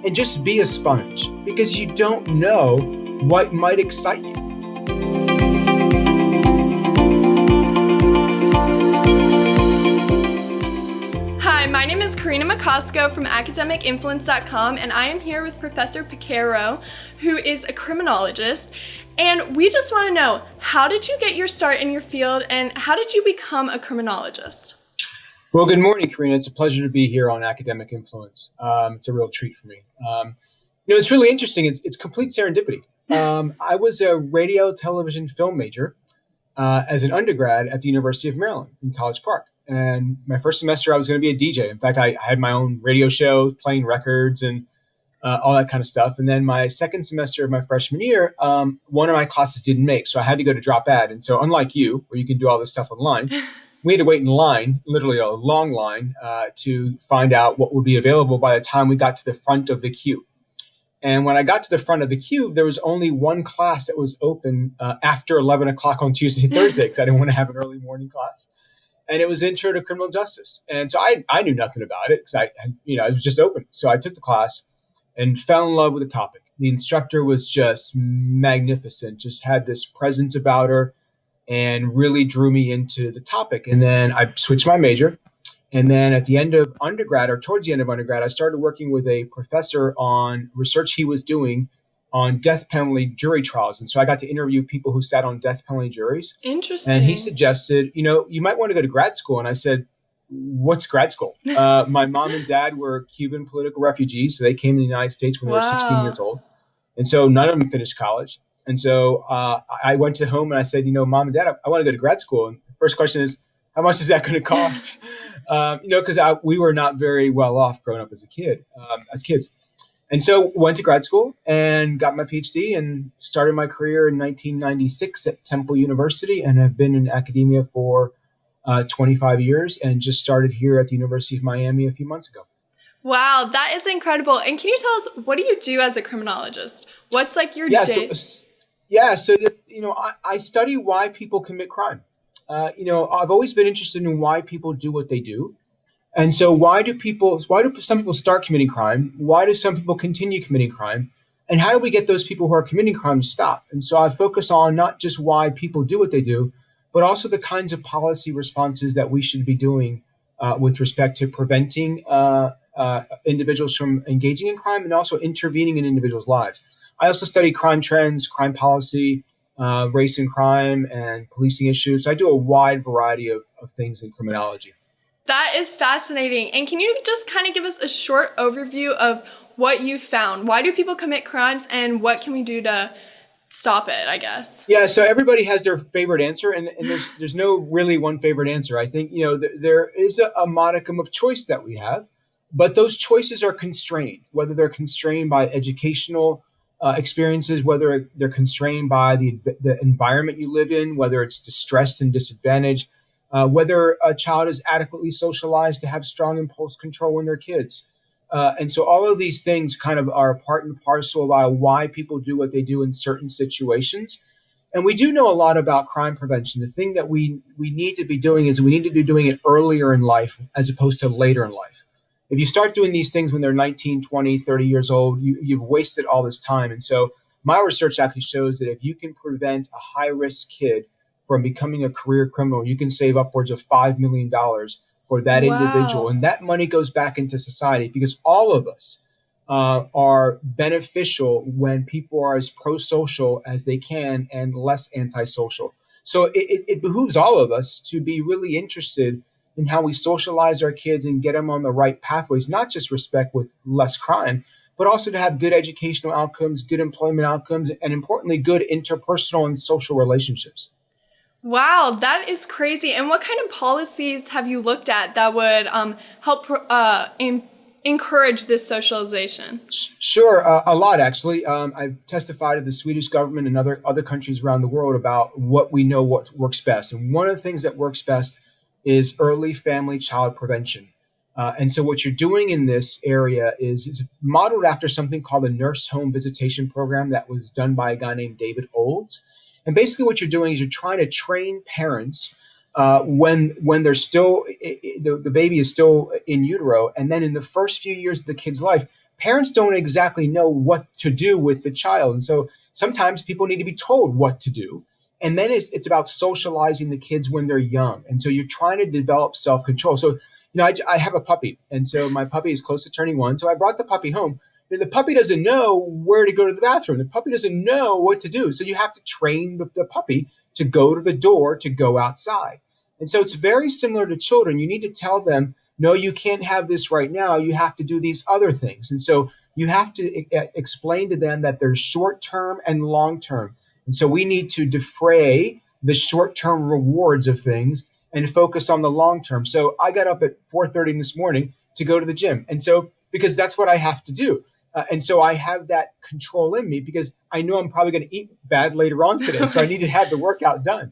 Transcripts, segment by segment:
and just be a sponge because you don't know what might excite you. Hi, my name is Karina Macosko from academicinfluence.com, and I am here with Professor Piquero, who is a criminologist. And we just want to know, how did you get your start in your field, and how did you become a criminologist? Well, good morning, Karina. It's a pleasure to be here on Academic Influence. It's a real treat for me. It's really interesting. It's complete serendipity. I was a radio, television, film major as an undergrad at the University of Maryland in College Park. And my first semester, I was going to be a DJ. In fact, I had my own radio show, playing records and all that kind of stuff. And then my second semester of my freshman year, one of my classes didn't make. So I had to go to drop ed. And so unlike you, where you can do all this stuff online, we had to wait in line, literally a long line, to find out what would be available by the time we got to the front of the queue. And when I got to the front of the queue, there was only one class that was open after 11 o'clock on Tuesday, Thursday, because I didn't want to have an early morning class. And it was Intro to Criminal Justice. And so I knew nothing about it because it was just open. So I took the class and fell in love with the topic. The instructor was just magnificent, just had this presence about her and really drew me into the topic. And then I switched my major. And then at the end of undergrad, or towards the end of undergrad, I started working with a professor on research he was doing on death penalty jury trials. And so I got to interview people who sat on death penalty juries. Interesting. And he suggested, you might want to go to grad school. And I said, what's grad school? My mom and dad were Cuban political refugees. So they came to the United States when they were 16 years old. And so none of them finished college. And so I went to home and I said, Mom and Dad, I want to go to grad school. And the first question is, how much is that going to cost? Because we were not very well off growing up as kids. And so went to grad school and got my PhD and started my career in 1996 at Temple University, and have been in academia for 25 years and just started here at the University of Miami a few months ago. Wow, that is incredible. And can you tell us, what do you do as a criminologist? What's like your day? I study why people commit crime. I've always been interested in why people do what they do. And so why do some people start committing crime? Why do some people continue committing crime? And how do we get those people who are committing crime to stop? And so I focus on not just why people do what they do, but also the kinds of policy responses that we should be doing with respect to preventing individuals from engaging in crime and also intervening in individuals' lives. I also study crime trends, crime policy, race and crime, and policing issues. So I do a wide variety of things in criminology. That is fascinating. And can you just kind of give us a short overview of what you found? Why do people commit crimes, and what can we do to stop it, I guess? Yeah, so everybody has their favorite answer, and there's no really one favorite answer. I think, there is a modicum of choice that we have, but those choices are constrained, whether they're constrained by educational experiences, whether they're constrained by the environment you live in, whether it's distressed and disadvantaged, whether a child is adequately socialized to have strong impulse control when they're kids. And so all of these things kind of are part and parcel about why people do what they do in certain situations. And we do know a lot about crime prevention. The thing that we need to be doing is we need to be doing it earlier in life as opposed to later in life. If you start doing these things when they're 19, 20, 30 years old, you've wasted all this time. And so my research actually shows that if you can prevent a high-risk kid from becoming a career criminal, you can save upwards of $5 million for that individual. And that money goes back into society because all of us are beneficial when people are as pro-social as they can and less antisocial. So it behooves all of us to be really interested in how we socialize our kids and get them on the right pathways, not just respect with less crime, but also to have good educational outcomes, good employment outcomes, and importantly, good interpersonal and social relationships. Wow, that is crazy. And what kind of policies have you looked at that would help encourage this socialization? Sure, a lot actually. I've testified to the Swedish government and other countries around the world about what we know what works best. And one of the things that works best is early family child prevention. And so what you're doing in this area is modeled after something called the Nurse Home Visitation Program that was done by a guy named David Olds. And basically what you're doing is you're trying to train parents when they're still the baby is still in utero, and then in the first few years of the kid's life, parents don't exactly know what to do with the child, and so sometimes people need to be told what to do. And then it's about socializing the kids when they're young, and so you're trying to develop self-control. So I have a puppy, and so my puppy is close to turning 1. So I brought the puppy home. The puppy doesn't know where to go to the bathroom. The puppy doesn't know what to do. So you have to train the puppy to go to the door, to go outside. And so it's very similar to children. You need to tell them, no, you can't have this right now. You have to do these other things. And so you have to explain to them that there's short term and long term. And so we need to defray the short term rewards of things and focus on the long term. So I got up at 4:30 this morning to go to the gym. And so because that's what I have to do. And so I have that control in me because I know I'm probably going to eat bad later on today. So I need to have the workout done.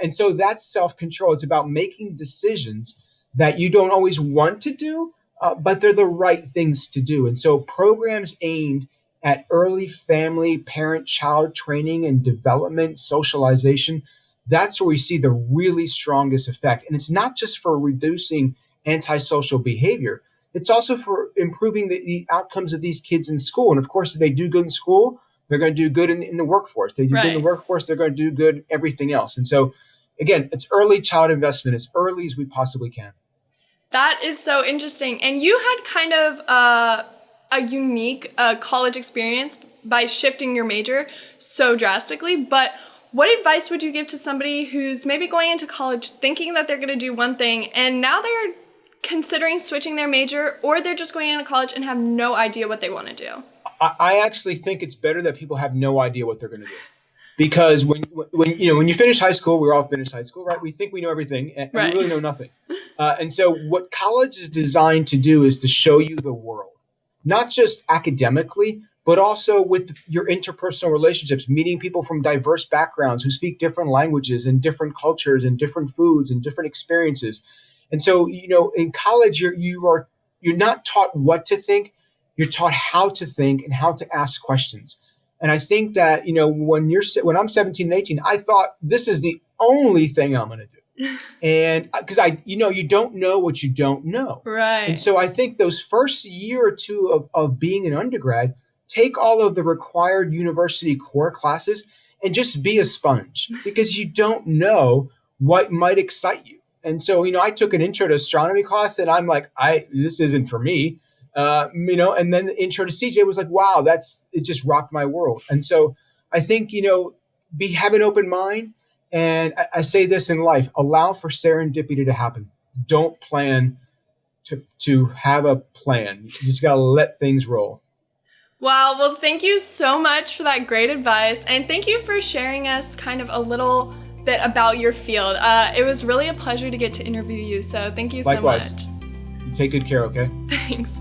And so that's self-control. It's about making decisions that you don't always want to do, but they're the right things to do. And so programs aimed at early family, parent, child training and development, socialization, that's where we see the really strongest effect. And it's not just for reducing antisocial behavior. It's also for improving the outcomes of these kids in school. And of course, if they do good in school, they're going to do good in the workforce. They do good in the workforce, they're going to do good everything else. And so, again, it's early child investment as early as we possibly can. That is so interesting. And you had kind of a unique college experience by shifting your major so drastically. But what advice would you give to somebody who's maybe going into college thinking that they're going to do one thing and now they're considering switching their major, or they're just going into college and have no idea what they want to do? I actually think it's better that people have no idea what they're going to do, because when you finish high school, we're all finished high school, right? We think we know everything, and we really know nothing. And so, what college is designed to do is to show you the world, not just academically, but also with your interpersonal relationships, meeting people from diverse backgrounds who speak different languages and different cultures and different foods and different experiences. And so, in college, you're not taught what to think. You're taught how to think and how to ask questions. And I think that, when I'm 17 and 18, I thought this is the only thing I'm going to do. And because you don't know what you don't know. Right. And so I think those first year or two of being an undergrad, take all of the required university core classes and just be a sponge, because you don't know what might excite you. And so, I took an intro to astronomy class and I'm like, this isn't for me, and then the intro to CJ was like, wow, it just rocked my world. And so I think, have an open mind. And I say this in life, allow for serendipity to happen. Don't plan to have a plan. You just got to let things roll. Wow. Well, thank you so much for that great advice. And thank you for sharing us kind of a little bit about your field. It was really a pleasure to get to interview you. So thank you so much. Likewise. You take good care, okay? Thanks.